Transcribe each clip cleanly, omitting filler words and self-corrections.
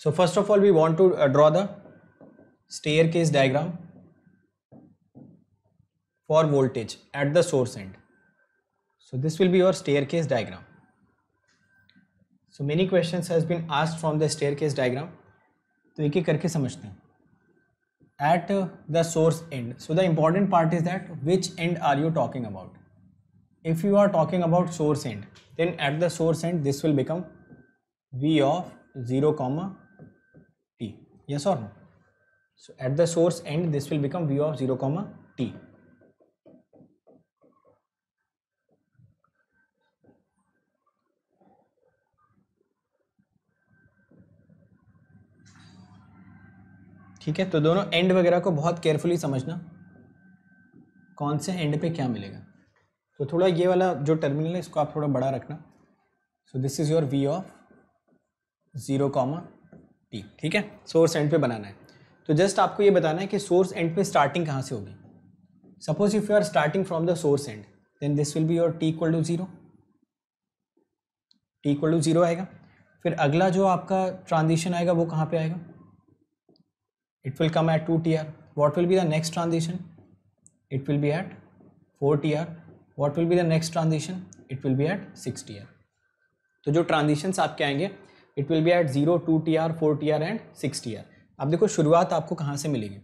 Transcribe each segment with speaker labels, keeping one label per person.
Speaker 1: So first of all, we want to draw the staircase diagram for voltage at the source end. So this will be your staircase diagram. So many questions has been asked from the staircase diagram. तो एक एक करके समझते हैं. At the source end. So the important part is that which end are you talking about? If you are talking about source end, then at the source end this will become V of 0 comma t. Yes or no? So at the source end this will become V of 0 comma t. ठीक है, तो दोनों and वगैरह को बहुत carefully समझना, कौन से एंड पे क्या मिलेगा. तो थोड़ा ये वाला जो टर्मिनल है इसको आप थोड़ा बड़ा रखना. सो this is your V of 0 comma t. ठीक है, सोर्स एंड पे बनाना है. तो जस्ट आपको ये बताना है कि सोर्स एंड पे स्टार्टिंग कहाँ से होगी. Suppose if you are starting from the source end, then this will be your t equal to 0. t equal to 0 आएगा. फिर अगला जो आपका ट्रांजिशन आएगा वो कहाँ पे आएगा. It will come at 2 TR. What will be the next transition? It will be at 4 TR. What will be the next transition? It will be at 6 TR. तो जो ट्रांजिशंस आपके आएंगे, it will be at 0, 2 TR, 4 TR and 6 TR. अब देखो शुरुआत आपको कहाँ से मिलेगी.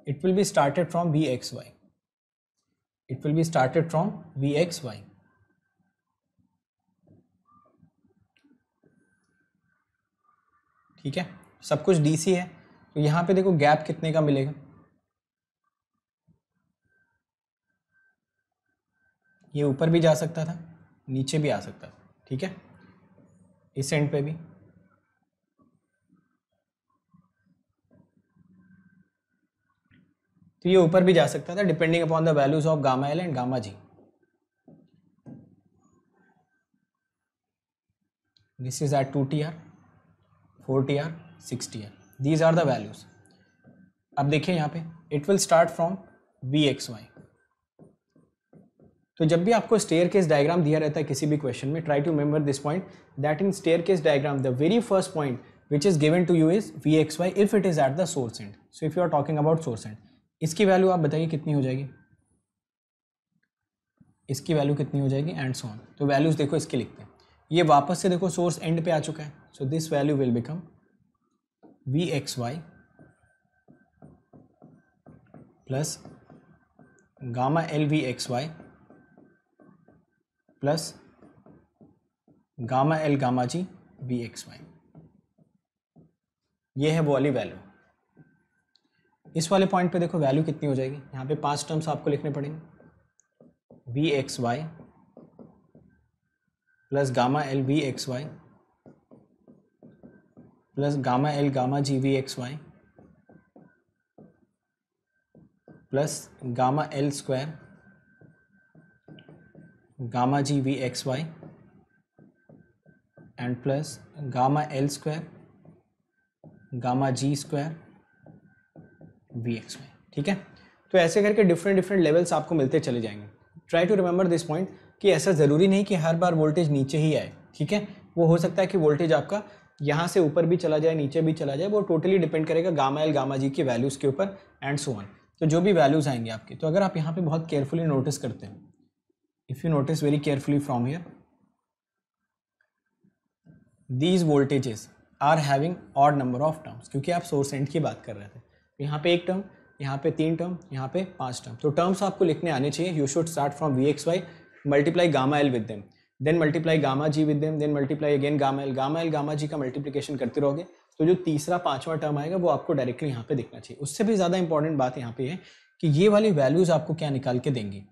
Speaker 1: It will be started from VXY. It will be started from VXY. ठीक है, सब कुछ DC है. तो यहाँ पे देखो गैप कितने का मिलेगा. ये ऊपर भी जा सकता था, नीचे भी आ सकता था. ठीक है, इस एंड पे भी. तो ये ऊपर भी जा सकता था depending upon the values of gamma L and gamma G. This is at 2 TR, 4 TR, 6 TR. These are the values. अब देखिए यहाँ पे it will start from VXY. तो जब भी आपको staircase diagram दिया रहता है किसी भी क्वेश्चन में, try to remember this point that in staircase diagram the very first point which is given to you is VXY if it is at the source end. So if you are talking about source end, इसकी value आप बताइए कितनी हो जाएगी. इसकी value कितनी हो जाएगी एंड सो ऑन. तो वैल्यूज देखो इसके लिखते हैं. ये वापस से देखो सोर्स एंड पे आ चुका है. So this value will become VXY plus gamma LVXY plus gamma L gamma G VXY. ये है वो वाली वैल्यू. इस वाले पॉइंट पे देखो वैल्यू कितनी हो जाएगी. यहाँ पे 5 टर्म्स आपको लिखने पड़ेंगे. VXY plus gamma LVXY plus gamma L gamma G VXY plus gamma L square gamma G VXY and plus gamma L square gamma G square VXY. ठीक है, तो ऐसे करके डिफरेंट लेवल्स आपको मिलते चले जाएंगे. Try to remember this point कि ऐसा ज़रूरी नहीं कि हर बार वोल्टेज नीचे ही आए. ठीक है, वो हो सकता है कि वोल्टेज आपका यहाँ से ऊपर भी चला जाए, नीचे भी चला जाए. वो टोटली डिपेंड करेगा गामा एल गामा जी की वैल्यूज़ के ऊपर एंड सो ऑन. तो जो भी वैल्यूज़ आएंगे आपके, तो अगर आप यहाँ पे बहुत केयरफुली नोटिस करते हैं, if you notice very carefully from here, these voltages are having odd number of terms. क्योंकि आप सोर्स एंड की बात कर रहे थे. यहाँ पे 1 टर्म, यहाँ पे 3 टर्म, यहाँ पे 5 टर्म. तो टर्म्स आपको लिखने आने चाहिए. You should start from VXY, multiply gamma L with them, then multiply gamma G with them, then multiply again gamma L gamma G का मल्टीप्लिकेशन करते रहोगे. तो जो तीसरा 5वां टर्म आएगा वो आपको डायरेक्टली यहाँ पे दिखना चाहिए. उससे भी ज़्यादा इंपॉर्टेंट बात यहाँ पे है कि ये वाली वैल्यूज़ आपको क्या निकाल के देंगी.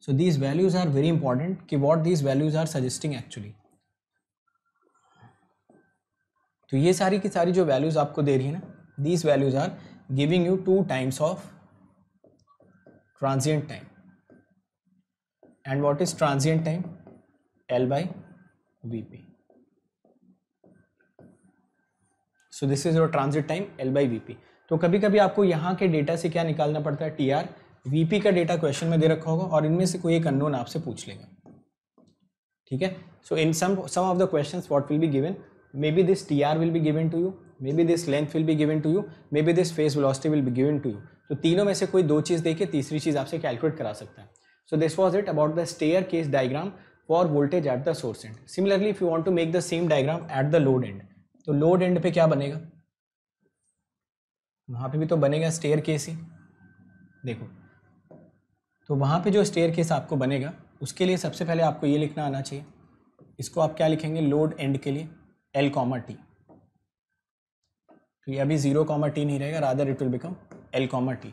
Speaker 1: So these values are very important कि what these values are suggesting actually. तो ये सारी की सारी जो वैल्यूज़ आपको दे रही है ना, these values are giving you 2 times of transient time. And what is transient time? L/Vp. So this is your transit time L/Vp. तो कभी कभी आपको यहाँ के डेटा से क्या निकालना पड़ता है, TR. Vp का डेटा क्वेश्चन में दे रखा होगा और इनमें से कोई एक अननोन आपसे पूछ लेगा. ठीक है, so in some of the questions what will be given, maybe this TR will be given to you maybe this length will be given to you, maybe this phase velocity will be given to you. तो तीनों में से कोई दो चीज़ देके तीसरी चीज़ आपसे calculate करा सकता है। So this was it about the staircase diagram for voltage at the source end. Similarly if you want to make the same diagram at the load end, तो लोड एंड पे क्या बनेगा, वहाँ पे भी तो बनेगा स्टेयरकेस ही। देखो, तो वहाँ पे जो स्टेयरकेस आपको बनेगा उसके लिए सबसे पहले आपको ये लिखना आना चाहिए, इसको आप क्या लिखेंगे लोड एंड के लिए L, T। तो ये अभी 0, T नहीं रहेगा, rather it will become L, T।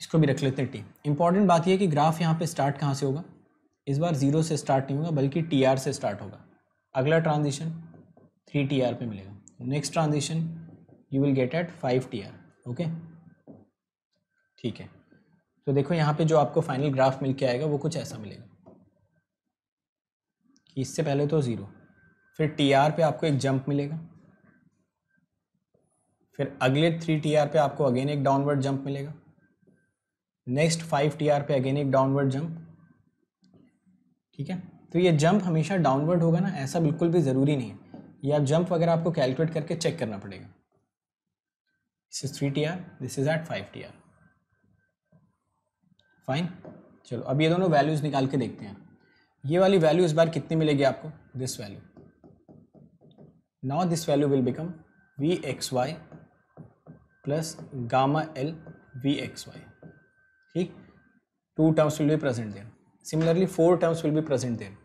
Speaker 1: इसको भी रख लेते हैं T। इंपॉर्टेंट बात ये है कि ग्राफ यहाँ पे स्टार्ट कहाँ से होगा, इस बार 0 से स्टार्ट नहीं होगा बल्कि TR से स्टार्ट होगा। अगला ट्रांजिशन 3TR पे मिलेगा, next transition you will get at 5TR। Okay, ठीक है। तो देखो यहाँ पे जो आपको फाइनल ग्राफ मिल के आएगा वो कुछ ऐसा मिलेगा कि इससे पहले तो 0, फिर TR पे आपको एक जंप मिलेगा, फिर अगले 3TR पे आपको अगेन एक डाउनवर्ड जंप मिलेगा, नेक्स्ट 5TR पे अगेन एक डाउनवर्ड जंप। ठीक है, तो ये जंप हमेशा डाउनवर्ड होगा ना, ऐसा बिल्कुल भी ज़रूरी नहीं है, ये आप जंप वगैरह आपको कैलकुलेट करके चेक करना पड़ेगा। This is 3TR, this is at 5TR। Fine, चलो अब ये दोनों वैल्यूज़ निकाल के देखते हैं। ये वाली वैल्यू इस बार कितनी मिलेगी आपको, this value. Now this value will become Vxy plus gamma L Vxy। ठीक, 2 terms will be present there, similarly 4 terms will be present there.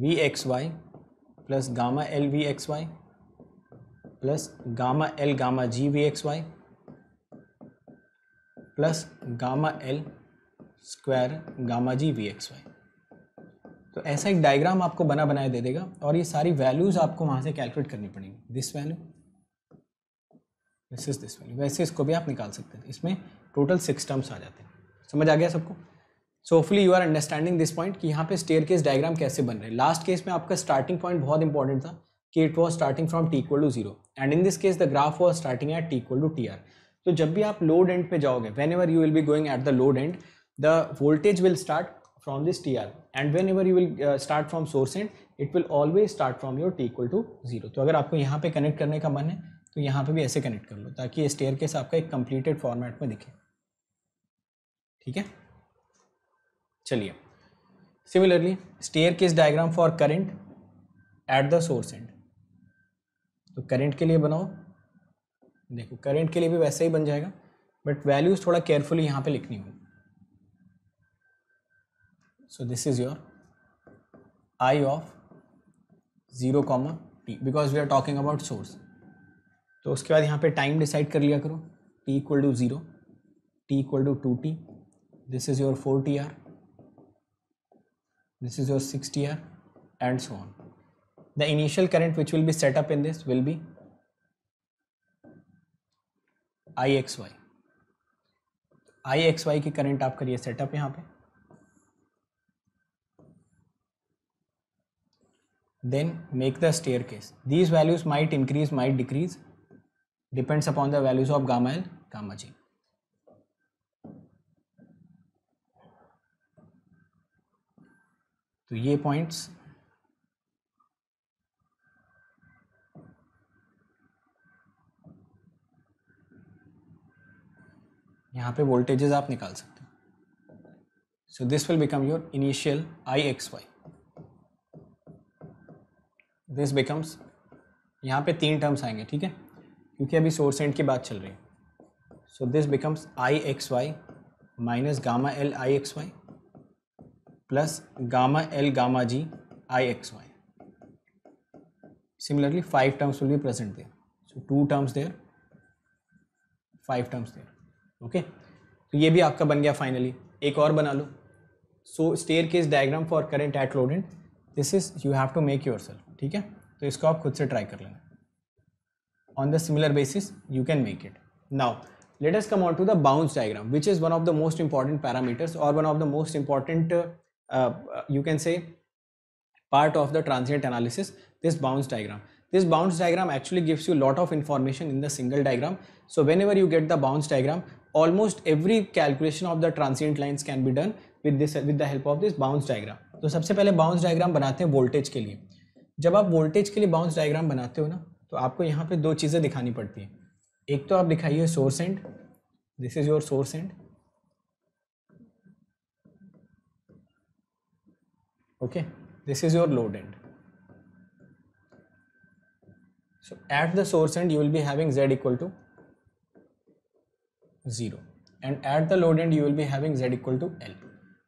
Speaker 1: Vxy plus gamma L Vxy plus gamma L gamma G Vxy plus gamma L square gamma G Vxy। तो ऐसा एक diagram आपको बना बनाया दे देगा और ये सारी वैल्यूज़ आपको वहाँ से कैलकुलेट करनी पड़ेंगी। This value, this is this value, वैसे इसको भी आप निकाल सकते हैं। इसमें टोटल 6 टर्म्स आ जाते हैं। समझ आ गया सबको? So hopefully you are understanding this point कि यहाँ पे स्टेयरकेस डायग्राम कैसे बन रहे हैं। लास्ट केस में आपका स्टार्टिंग पॉइंट बहुत इंपॉर्टेंट था कि it was starting from t = 0 and in this case the graph was starting at t = TR। तो जब भी आप लोड एंड पे जाओगे, when ever you will be going at the load and, the voltage will start from this TR and whenever you will start from source end, it will always start from your t = 0। तो अगर आपको यहाँ पे connect करने का मन है तो यहाँ पे भी ऐसे कनेक्ट कर लो ताकि ये स्टेयरकेस आपका एक कंप्लीटेड फॉर्मेट में दिखे। ठीक है, चलिए similarly staircase diagram for current eight the source and. तो करंट के लिए बनाओ, देखो करंट के लिए भी वैसे ही बन जाएगा बट वैल्यूज थोड़ा केयरफुली यहाँ पे लिखनी होगी। So this is your I of 0, t because we are talking about source। तो उसके बाद यहाँ पे टाइम डिसाइड कर लिया करो, t = 0, t = 2t, this is your 4TR, this is your 6TR and so on। The initial current which will be set up in this will be IXY। IXY की current आप करिए setup यहाँ पे। Then make the staircase. These values might increase, might decrease, depends upon the values of gamma L, gamma G। तो ये points यहाँ पे voltages आप निकाल सकते हो। So this will become your initial IXY। This becomes, यहाँ पे 3 टर्म्स आएंगे, ठीक है, क्योंकि अभी सोर्स एंड की बात चल रही है। So this becomes IXY minus gamma L IXY plus gamma L gamma G IXY। Similarly 5 terms will be present there, so 2 terms there, 5 terms there. Okay, तो ये भी आपका बन गया फाइनली। एक और बना लो। So staircase diagram for current at load end, this is you have to make yourself. ठीक है, तो इसको आप खुद से ट्राई कर लेना। On the similar basis you can make it. Now let us come on to the bounce diagram which is one of the most important parameters और one of the most important you can say part of the transient analysis, this bounce diagram. This bounce diagram actually gives you a lot of information in the single diagram. So whenever you get the bounce diagram, almost every calculation of the transient lines can be done with the help of this bounce diagram. तो सबसे पहले bounce diagram बनाते हैं voltage के लिए। जब आप voltage के लिए बाउंस डायग्राम बनाते हो ना, तो आपको यहाँ पे दो चीज़ें दिखानी पड़ती हैं। एक तो आप दिखाइए source and, this is your source and, okay, this is your load and. So at the source end you will be having Z equal to 0, and at the load end you will be having Z equal to L.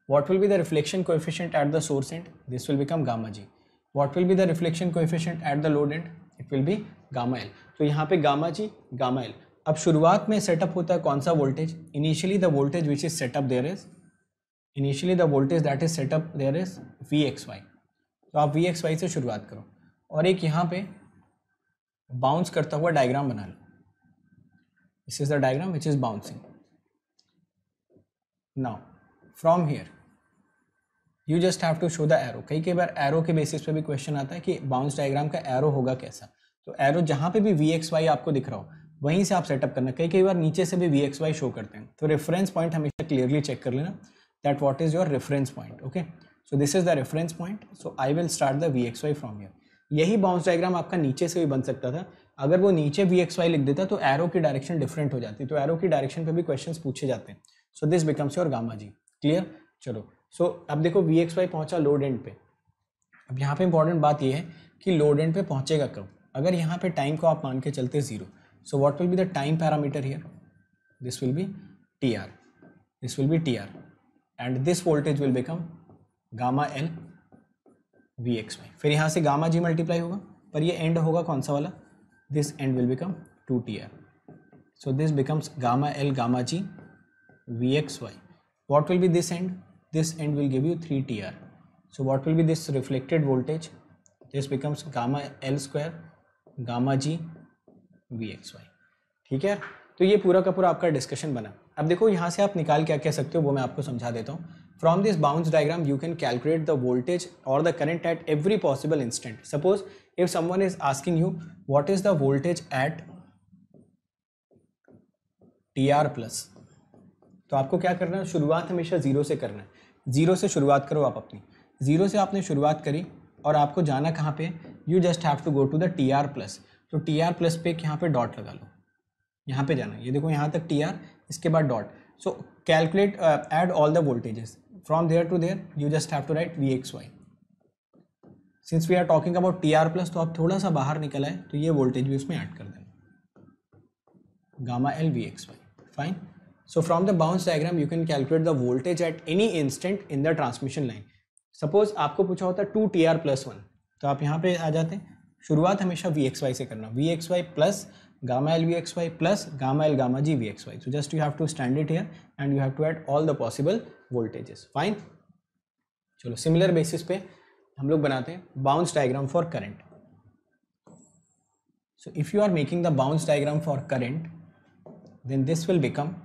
Speaker 1: What will be the reflection coefficient at the source end? This will become gamma G. What will be the reflection coefficient at the load end? It will be gamma L. तो यहाँ पे gamma G, gamma L. अब शुरुआत में setup होता है कौन सा voltage? Initially the voltage which is setup there is, initially the voltage that is setup there is VXY. तो आप VXY से शुरुआत करो और एक यहाँ पे बाउंस करता हुआ डायग्राम बना लो. This is the diagram which is bouncing. Now from here you just have to show the arrow. कई बार एरो के बेसिस पे भी क्वेश्चन आता है कि बाउंस डायग्राम का एरो होगा कैसा. तो एरो जहाँ पे भी VXY आपको दिख रहा हो वहीं से आप सेटअप करना. कई बार नीचे से भी VXY शो करते हैं. तो रेफरेंस पॉइंट हमेशा क्लियरली चेक कर लेना that what is your reference point. Okay, so this is the reference point. So I will start the VXY from here. यही बाउंस डायग्राम आपका नीचे से भी बन सकता था. अगर वो नीचे VXY लिख देता तो एरो की डायरेक्शन डिफरेंट हो जाती. तो एरो की डायरेक्शन पे भी क्वेश्चंस पूछे जाते हैं. So this becomes your gamma G. Clear? चलो, सो अब देखो VXY पहुंचा लोड एंड पे. अब यहाँ पे इंपॉर्टेंट बात ये है कि लोड एंड पे पहुंचेगा कब. अगर यहाँ पे टाइम को आप मान के चलते 0, सो what will be the time parameter here? This will B TR, this will B TR, and this voltage will become gamma L VXY. फिर यहाँ से गामा G मल्टीप्लाई होगा, पर ये एंड होगा कौन सा वाला? This and will become 2TR. So this becomes gamma L gamma G VXY. What will be this end? This end will give you 3TR. So what will be this reflected voltage? This becomes gamma L square gamma G VXY. ठीक है, तो ये पूरा का पूरा आपका discussion बना. अब देखो यहाँ से आप निकाल क्या कह सकते हो वो मैं आपको समझा देता हूँ. From this bounce diagram you can calculate the voltage or the current at every possible instant. Suppose if someone is asking you what is the voltage at TR plus, तो आपको क्या करना है? शुरुआत हमेशा 0 से करना है. 0 से शुरुआत करो आप अपनी. 0 से आपने शुरुआत करी और आपको जाना कहाँ पे? You just have to go to the TR plus. तो TR प्लस पे यहाँ पे डॉट लगा लो. यहाँ पे जाना, ये देखो यहाँ तक TR, इसके बाद dot. So calculate add all the voltages from there to there. You just have to write VXY. Since we are talking about TR plus, तो आप थोड़ा सा बाहर निकल आए तो ये वोल्टेज भी उसमें ऐड कर देना, gamma L VXY. Fine. So from the bounce diagram you can calculate the voltage at any instant in the transmission line. Suppose आपको पूछा होता 2TR plus 1, तो आप यहाँ पे आ जाते हैं. शुरुआत हमेशा VXY से करना. VXY plus gamma L VXY plus gamma L gamma G VXY. So just you have to stand it here and you have to add all the possible voltages. Fine. चलो, सिमिलर बेसिस पे हम लोग बनाते हैं bounce diagram for current. So if you are making the bounce diagram for current, then this will become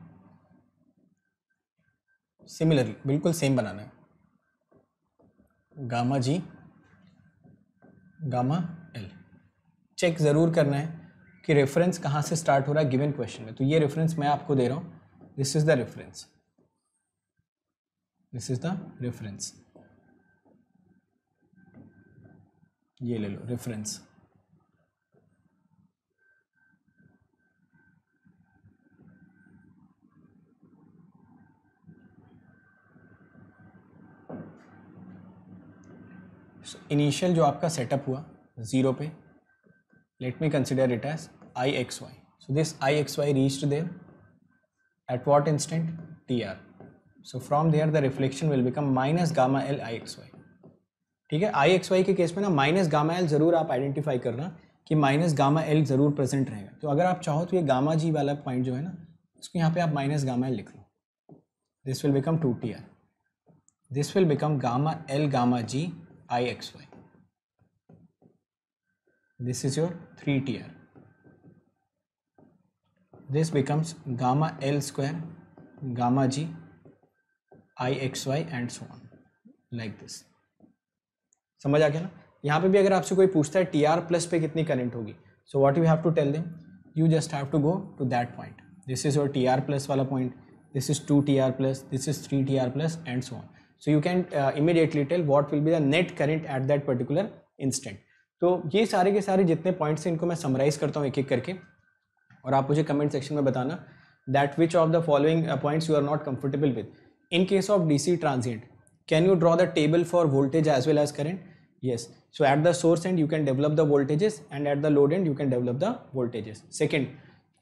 Speaker 1: similarly, बिल्कुल same बनाना है. Gamma G gamma L. Check ज़रूर करना है कि रेफरेंस कहाँ से स्टार्ट हो रहा है गिवन क्वेश्चन में. तो ये रेफरेंस मैं आपको दे रहा हूँ. This is the reference, this is the reference. ये ले लो रेफरेंस. इनिशियल जो आपका सेटअप हुआ 0 पे, let me consider it as IXY. So this IXY reached there at what instant? TR. So from there the reflection will become minus gamma L IXY. ठीक है, IXY के case में ना minus gamma L जरूर आप identify करना कि minus gamma L जरूर प्रेजेंट रहेगा. तो अगर आप चाहो तो ये गामा G वाला पॉइंट जो है ना, उसको यहाँ पे आप माइनस गामा L लिख लो. This will become 2TR. This will become gamma L gamma G IXY. This is your 3TR. This becomes gamma L square gamma G IXY and so on like this. समझ आ गया ना? यहाँ पे भी अगर आपसे कोई पूछता है TR प्लस पे कितनी करंट होगी, so what you have to tell them? You just have to go to that point. This is your TR plus वाला point. This is 2TR plus. This is 3TR plus and so on. So you can immediately tell what will be the net current at that particular instant. तो ये सारे के सारे जितने points हैं इनको मैं समराइज करता हूँ एक एक करके, और आप मुझे कमेंट सेक्शन में बताना that which of the following points you are not comfortable with. In case of DC transient, can you draw the table for voltage as well as current? Yes. So at the source end you can develop the voltages, and at the load end you can develop the voltages. Second,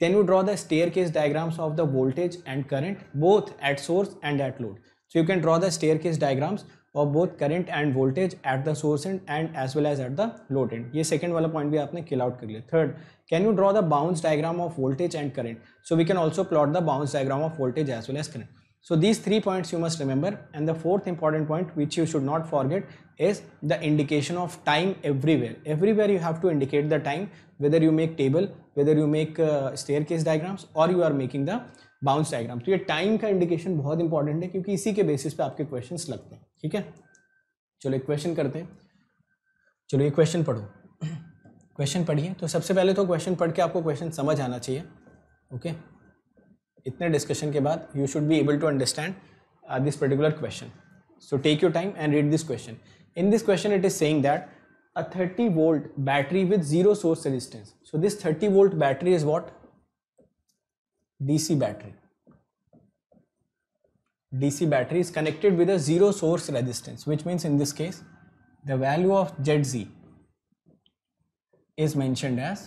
Speaker 1: can you draw the staircase diagrams of the voltage and current both at source and at load? So you can draw the staircase diagrams of both current and voltage at the source end and as well as at the load end. ये second वाला point भी आपने kill out कर लिया. Third, can you draw the bounce diagram of voltage and current? So we can also plot the bounce diagram of voltage as well as current. So these 3 points you must remember, and the fourth important point which you should not forget is the indication of time everywhere. Everywhere you have to indicate the time, whether you make table, whether you make staircase diagrams or you are making the bounce diagram. तो ये time का indication बहुत important है क्योंकि इसी के basis पे आपके questions लगते हैं. ठीक है, चलो एक question करते हैं. चलो ये question पढ़ो. Question पढ़िए. तो सबसे पहले तो question पढ़ के आपको question समझ आना चाहिए. ओके, इतने डिस्कशन के बाद you should be able to understand this particular question. So take your time and read this question. In this question it is saying that a 30 volt battery with zero source resistance. So this 30 volt battery is what? DC battery. DC battery is connected with a zero source resistance, which means in this case the value of ZZ is mentioned as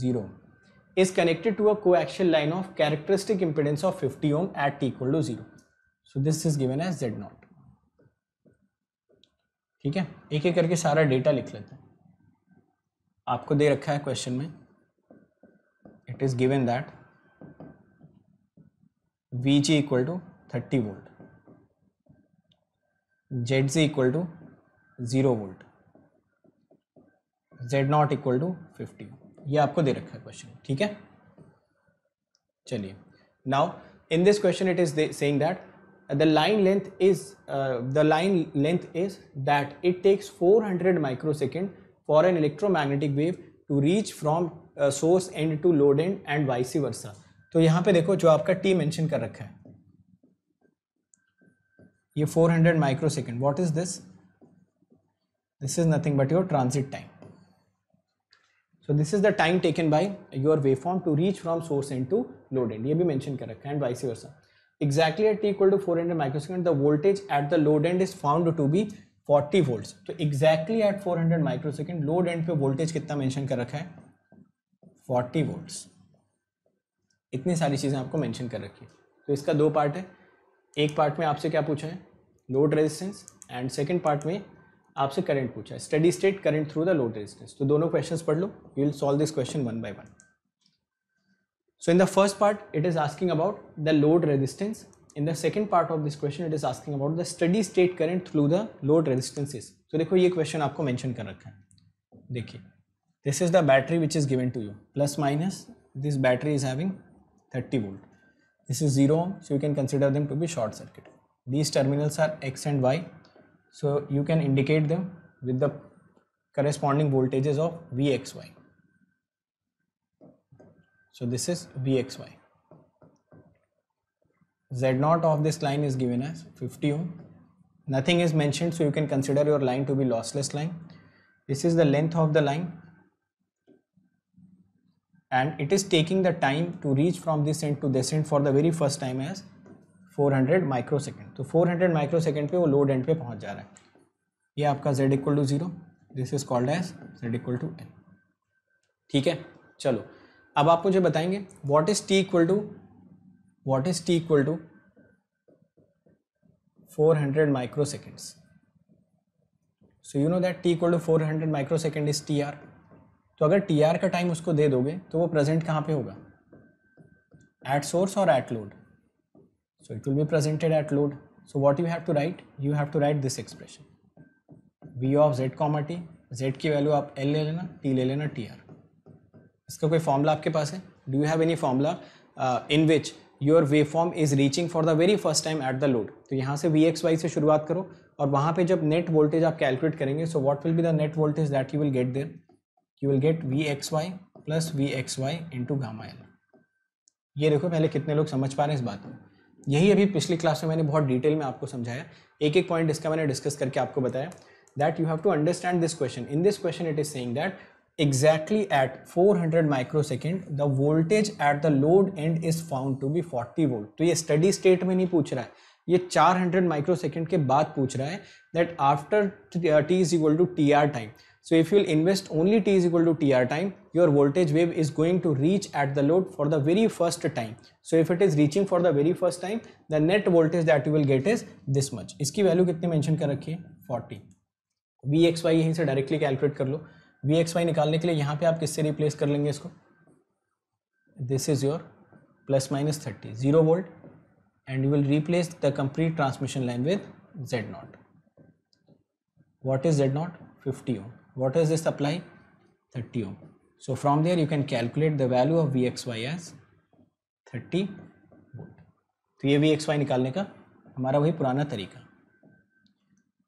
Speaker 1: 0. Is connected to a coaxial line of characteristic impedance of 50 ohm at t equal to 0. So this is given as Z0. ठीक है, एक एक करके सारा data लिख लेते हैं. आपको दे रखा है क्वेश्चन में, it is given that VG equal to 30 volt, ZZ equal to 0 volt, Z0 equal to 50. ये आपको दे रखा है क्वेश्चन. ठीक है, चलिए. Now in this question it is saying that the line length is that it takes 400 microsecond for an electromagnetic wave to reach from source end to load end and vice versa. तो यहाँ पे देखो जो आपका t mention कर रखा है, ये 400 microsecond. what is this? This is nothing but your transit time. So this is the time taken by your waveform to reach from source end to load end. ये भी मेंशन कर रखा है, and vice versa. Exactly at t equal to 400 microsecond, the voltage at the load end is found to be 40 volts. तो exactly at 400 microsecond load end पे voltage कितना mention कर रखा है? 40 volts. इतनी सारी चीज़ें आपको मेंशन कर रखी है. तो इसका दो पार्ट है. एक पार्ट में आपसे क्या पूछा है? Load resistance, and second part में आपसे करंट पूछा है, steady state current through the load resistance. तो दोनों क्वेश्चंस पढ़ लो. You will solve this question one by one. So in the first part it is asking about the load resistance. In the second part of this question it is asking about the steady state current through the load resistances. So देखो ये question आपको mention कर रखा है. देखिए, this is the battery which is given to you. Plus minus, this battery is having 30 volt. This is 0 ohm, so you can consider them to be short circuit. These terminals are X and Y, so you can indicate them with the corresponding voltages of VXY. So this is VXY. Z0 of this line is given as 50 ohm. Nothing is mentioned, so you can consider your line to be lossless line. This is the length of the line, and it is taking the time to reach from this end to this end for the very first time as 400 microsecond. तो 400 microsecond पे वो load end पे पहुंच जा रहा है. ये आपका Z equal to 0. This is called as Z equal to N. ठीक है, चलो अब आप मुझे बताएंगे what is t equal to 400 microseconds. So you know that t equal to 400 microsecond is tr. तो अगर tr का टाइम उसको दे दोगे तो वो प्रेजेंट कहाँ पे होगा? At source or at load? So it will be presented at load. So what you have to write? You have to write this expression. V of z comma t. Z की value आप L ले लेना, t ले लेना tr. इसका कोई formula आपके पास है? Do you have any formula in which your wave form is reaching for the very first time eight the load? तो यहाँ से VXY से शुरुआत करो और वहाँ पे जब नेट वोल्टेज आप कैलकुलेट करेंगे, so what will be the net voltage that you will get there? You will get VXY plus VXY into gamma L. ये देखो पहले कितने लोग समझ पा रहे हैं इस बात को. यही अभी पिछली क्लास में मैंने बहुत डिटेल में आपको समझाया. एक एक पॉइंट इसका मैंने डिस्कस करके आपको बताया. that you have to understand this question. In this question it is saying that exactly at 400 microsecond the voltage at the load end is found to be 40 volt. तो ये steady state में नहीं पूछ रहा है, ये 400 माइक्रोसेकंड के बाद पूछ रहा है that after t is equal to tr time. So if you will invest only t is equal to tr time, your voltage wave is going to reach at the load for the very first time. So if it is reaching for the very first time, the net voltage that you will get is this much. इसकी value कितनी mention कर रखी है? 40. Vxy यहीं से directly calculate कर लो. Vxy निकालने के लिए यहाँ पे आप किससे रिप्लेस कर लेंगे इसको? This is your plus minus 30, 0 volt, and you will replace the complete transmission line with Z0. What is Z0? 50 ohm. What is this supply? 30 ohm. So from there you can calculate the value of Vxy as 30 volt. तो ये Vxy निकालने का हमारा वही पुराना तरीका.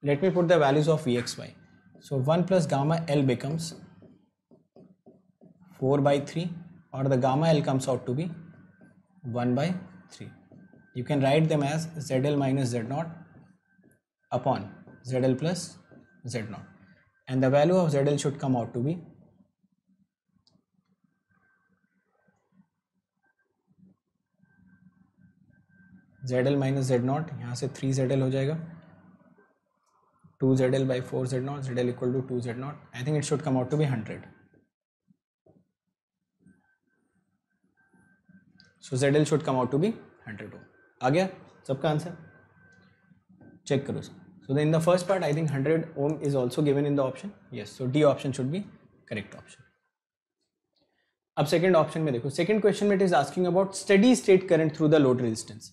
Speaker 1: Let me put the values of Vxy. So 1 plus gamma L becomes 4 by 3, or the gamma L comes out to be 1 by 3. You can write them as ZL minus Z0 upon ZL plus Z0. And the value of ZL should come out to be ZL minus Z0, यहाँ से 3ZL हो जाएगा, 2ZL by 4Z0, ZL equal to 2Z0. I think it should come out to be 100. So ZL should come out to be 100 ohm. आ गया सबका answer? Check करो. So in the first part I think 100 ohm is also given in the option. Yes, so D option should be correct option. अब second option में देखो, second question में it is asking about steady state current through the load resistance.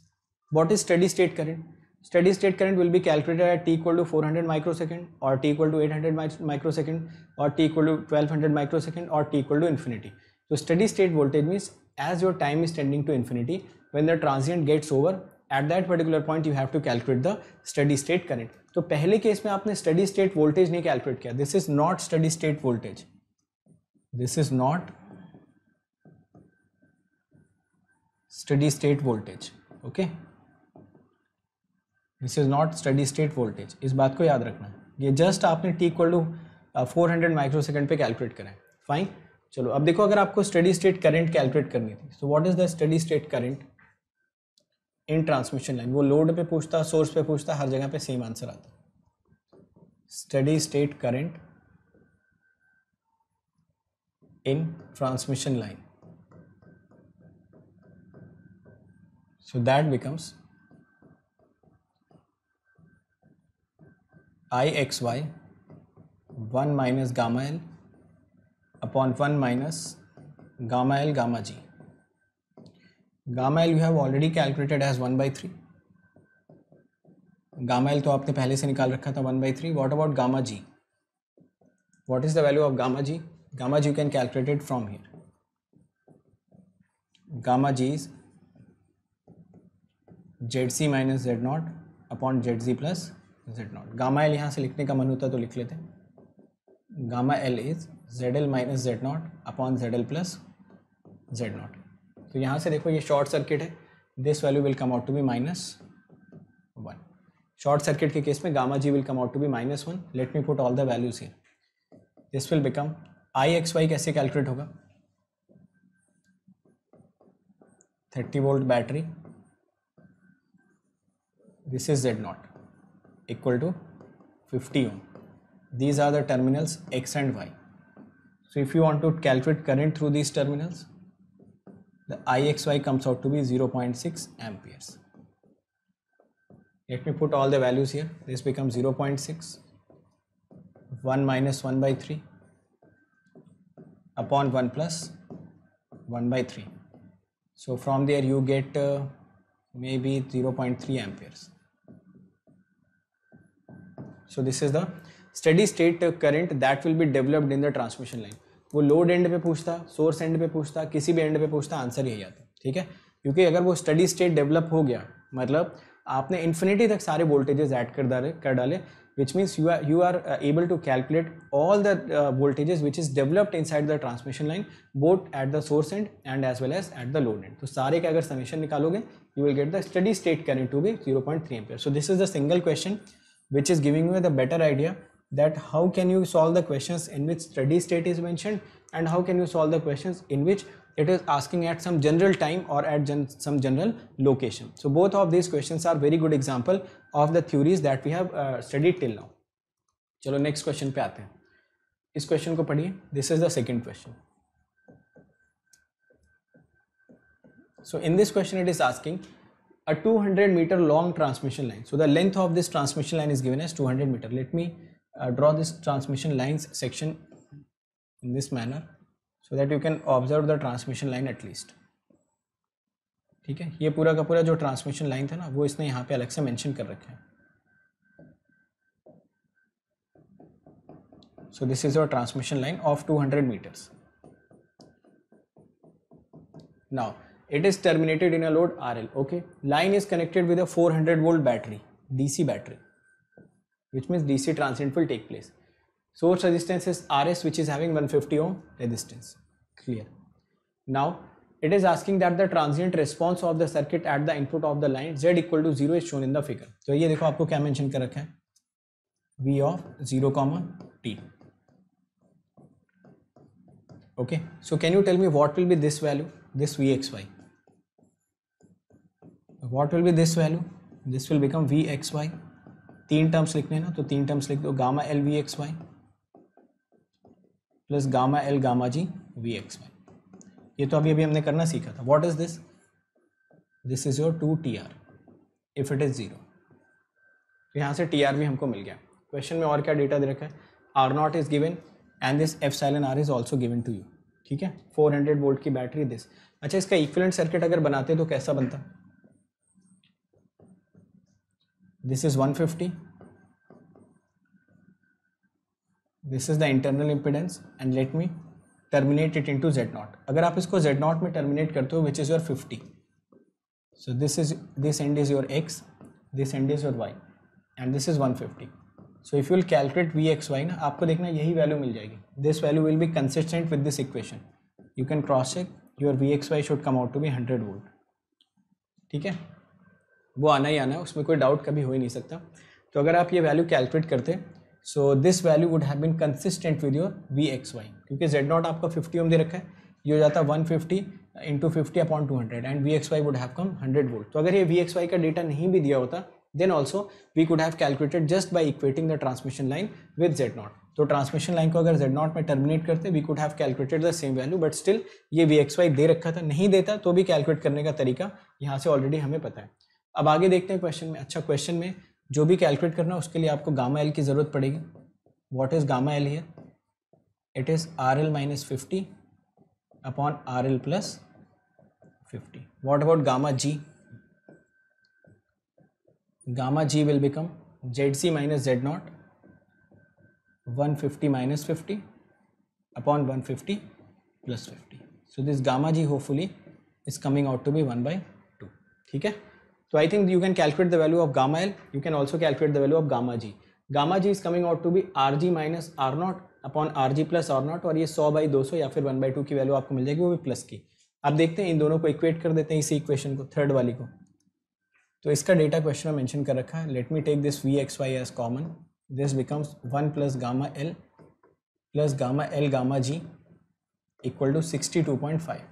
Speaker 1: What is steady state current? Steady state current will be calculated at t equal to 400 microsecond, or t equal to 800 microsecond, or t equal to 1200 microsecond, or t equal to infinity. So steady state voltage means as your time is tending to infinity, when the transient gets over, at that particular point you have to calculate the steady state current. तो पहले case में आपने steady state voltage नहीं calculate किया. This is not steady state voltage. This is not steady state voltage. Okay. This is not steady state voltage. इस बात को याद रखना है. ये just आपने t equal to 400 माइक्रोसेकंड पे कैलकुलेट करा है. फाइन. चलो अब देखो, अगर आपको स्टेडी स्टेट करंट कैलकुलेट करनी थी, so what is the steady state current in transmission line? वो लोड पे पूछता, सोर्स पे पूछता, हर जगह पे सेम आंसर आता. Steady state current in transmission line, so that becomes IXY 1 minus gamma L upon 1 minus gamma L gamma G. Gamma L you have already calculated as 1 by 3. Gamma L तो आपने पहले से निकाल रखा था 1 by 3. What about gamma G? What is the value of gamma G? Gamma G you can calculate it from here. Gamma G is ZC minus Z0 upon ZZ plus Z0. Gamma L यहाँ से लिखने का मन होता तो लिख लेते. Gamma L is ZL minus Z0 upon ZL plus Z0. तो यहाँ से देखो ये शॉर्ट सर्किट है, this value will come out to be -1. Short circuit के केस में gamma G will come out to be -1. Let me put all the values here. This will become IXY कैसे calculate होगा? 30 volt battery, this is Z0 equal to 50 ohm. These are the terminals X and Y. So if you want to calculate current through these terminals, the IXY comes out to be 0.6 amperes. Let me put all the values here. This becomes 0.6, 1 minus 1 by 3 upon 1 plus 1 by 3. So from there you get maybe 0.3 amperes. So this is the steady state current that will be developed in the transmission line. वो load end पे पूछता, source and पे पूछता, किसी भी and पे पूछता, answer यही आता. ठीक है, क्योंकि अगर वो स्टेडी स्टेट डेवलप हो गया मतलब आपने इन्फिनिटी तक सारे वोल्टेजेस ऐड कर डाले, which means you are able to calculate all the voltages which is developed inside the transmission line, both at the source end and as well as at the load end. तो सारे का अगर summation निकालोगे you will get the steady state current to be 0.3 ampere. So this is the single question which is giving you the better idea that how can you solve the questions in which steady state is mentioned and how can you solve the questions in which it is asking at some general time or at some general location. So both of these questions are very good example of the theories that we have studied till now. चलो next question पे आते हैं. इस question को पढ़िए. This is the second question. So in this question it is asking a 200 meter long transmission line. So the length of this transmission line is given as 200 meter. Let me draw this transmission lines section in this manner so that you can observe the transmission line at least. ठीक है, ये पूरा का पूरा जो transmission line था ना वो इसने यहाँ पे अलग से मेंशन कर रखा है. So this is your transmission line of 200 meters. Now it is terminated in a load RL. Okay, line is connected with a 400 volt battery, DC battery, which means DC transient will take place. Source resistance is RS, which is having 150 ohm resistance. Clear. Now it is asking that the transient response of the circuit at the input of the line Z equal to 0 is shown in the figure. तो ये देखो आपको क्या mention कर रखा है, V of 0, t. Okay, so can you tell me what will be this value, this Vxy? What will be this value? This will become Vxy. तीन terms लिखने ना, तो तीन टर्म्स लिख दो, gamma L Vxy plus gamma L gamma G Vxy. ये तो अभी अभी हमने करना सीखा था. What is this? This is your 2Tr if it is 0. तो यहाँ से Tr भी हमको मिल गया. क्वेश्चन में और क्या डेटा दे रखा है? R0 is given and this epsilon R is also given to you. ठीक है, 400 वोल्ट की बैटरी दिस. अच्छा, इसका इक्विवेलेंट सर्किट अगर बनाते तो कैसा बनता? This is 150, this is the internal impedance and let me terminate it into Z0. अगर आप इसको Z0 में टर्मिनेट करते हो which is your 50, so this and is your X, this and is your Y and this is 150. So if you will calculate Vxy ना, आपको देखना यही वैल्यू मिल जाएगी. This value will be consistent with this equation. You can cross check, your Vxy should come out to be 100 volt. ठीक है, वो आना ही आना है, उसमें कोई डाउट कभी हो ही नहीं सकता. तो अगर आप ये वैल्यू कैलकुलेट करते, so this value would have been consistent with your Vxy, क्योंकि Z0 आपका 50 ओम दे रखा है, ये हो जाता 150 into 50 upon 200 and Vxy would have come 100 volt. तो अगर ये Vxy का डेटा नहीं भी दिया होता, then also we could have calculated just by equating the transmission line with Z0. तो ट्रांसमिशन लाइन को अगर Z0 में टर्मिनेट करते we could have calculated the same value, but still ये Vxy दे रखा था, नहीं देता तो भी कैलकुलेट करने का तरीका यहाँ से ऑलरेडी हमें पता है. अब आगे देखते हैं क्वेश्चन में. अच्छा, क्वेश्चन में जो भी कैलकुलेट करना है उसके लिए आपको गामा एल की जरूरत पड़ेगी. What is gamma L here? It is RL minus 50 upon RL plus 50. What about gamma G? Gamma G will become ZC minus Z0, 150 minus 50 upon 150 plus 50. So this gamma G hopefully is coming out to be 1 by 2. ठीक है, so I think you can calculate the value of gamma L. You can also calculate the value of gamma G. Gamma G is coming out to be RG minus R0 upon RG plus R0, और ये 100 by 200 या फिर 1 by 2 की value आपको मिल जाएगी, वो भी plus की. आप देखते हैं इन दोनों को इक्वेट कर देते हैं इसी इक्वेशन को, थर्ड वाली को. तो इसका डेटा क्वेश्चन में मेंशन कर रखा है. Let me take this Vxy as common. This becomes 1 plus gamma L plus gamma L gamma G equal to 62.5.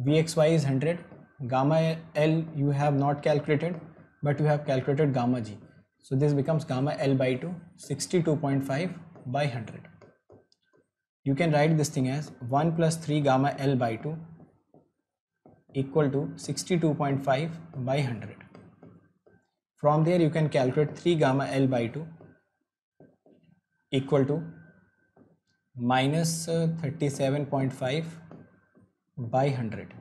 Speaker 1: Vxy is 100, gamma L you have not calculated, but you have calculated gamma G. So this becomes gamma L by 2, 62.5 by 100. You can write this thing as 1 plus 3 gamma L by 2 equal to 62.5 by 100. From there you can calculate 3 gamma L by 2 equal to minus 37.5 by 100,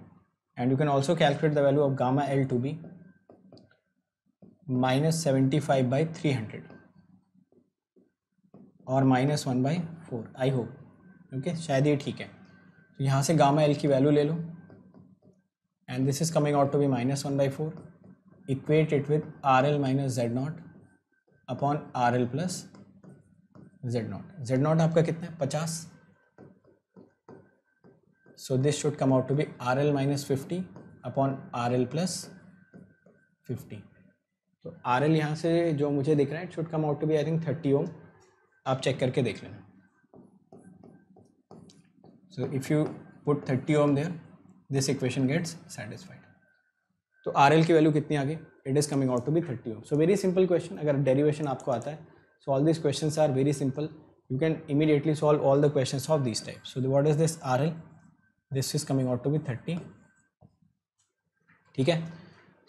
Speaker 1: and you can also calculate the value of gamma L to be minus 75 by 300 और minus 1 by 4. I hope okay, शायद ये ठीक है. तो यहाँ से gamma L की value ले लो and this is coming out to be minus 1 by 4. Equate it with RL minus Z0 upon RL plus Z0. Z0 आपका कितना है? 50. So this should come out to be RL minus 50 upon RL plus 50. तो RL यहाँ से जो मुझे दिख रहा है, it should come out to be I think 30 ohm आप चेक करके देख लेना. So if you put 30 ohm there, this equation gets satisfied. तो RL की वैल्यू कितनी आ गई? It is coming out to be 30 ohm. So very simple question. अगर derivation आपको आता है, so all these questions are very simple. You can immediately solve all the questions of these types. So what is this RL? This is coming out to be 30. ठीक है?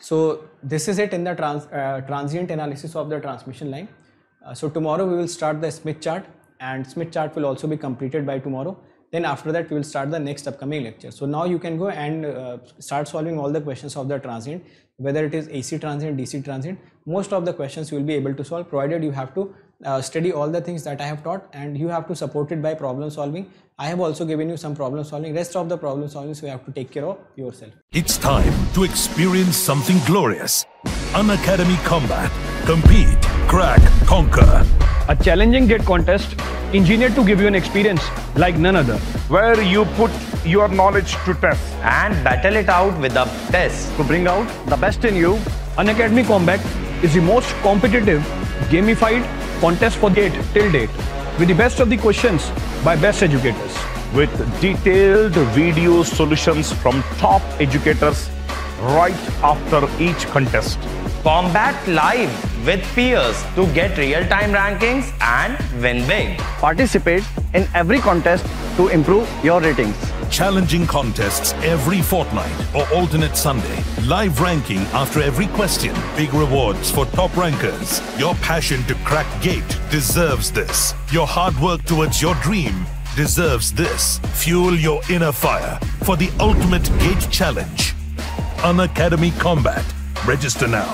Speaker 1: So this is it in the transient analysis of the transmission line. So tomorrow we will start the Smith chart, and Smith chart will also be completed by tomorrow. Then after that we will start the next upcoming lecture. So now you can go and start solving all the questions of the transient, whether it is AC transient, DC transient. Most of the questions you will be able to solve, provided you have to study all the things that I have taught, and you have to support it by problem solving. I have also given you some problem solving. Rest of the problem solving, so you have to take care of yourself.
Speaker 2: It's time to experience something glorious. Unacademy Combat. Compete, crack, conquer.
Speaker 3: A challenging gate contest engineered to give you an experience like none other,
Speaker 4: where you put your knowledge to test
Speaker 5: and battle it out with the best
Speaker 3: to bring out the best in you. Unacademy Combat is the most competitive, gamified contest for gate till date, with the best of the questions by best educators,
Speaker 4: with detailed video solutions from top educators right after each contest.
Speaker 5: Combat live with peers to get real-time rankings and win big.
Speaker 3: Participate in every contest to improve your ratings.
Speaker 2: Challenging contests every fortnight or alternate Sunday. Live ranking after every question. Big rewards for top rankers. Your passion to crack gate deserves this. Your hard work towards your dream deserves this. Fuel your inner fire for the ultimate gate challenge. Unacademy Combat. Register now.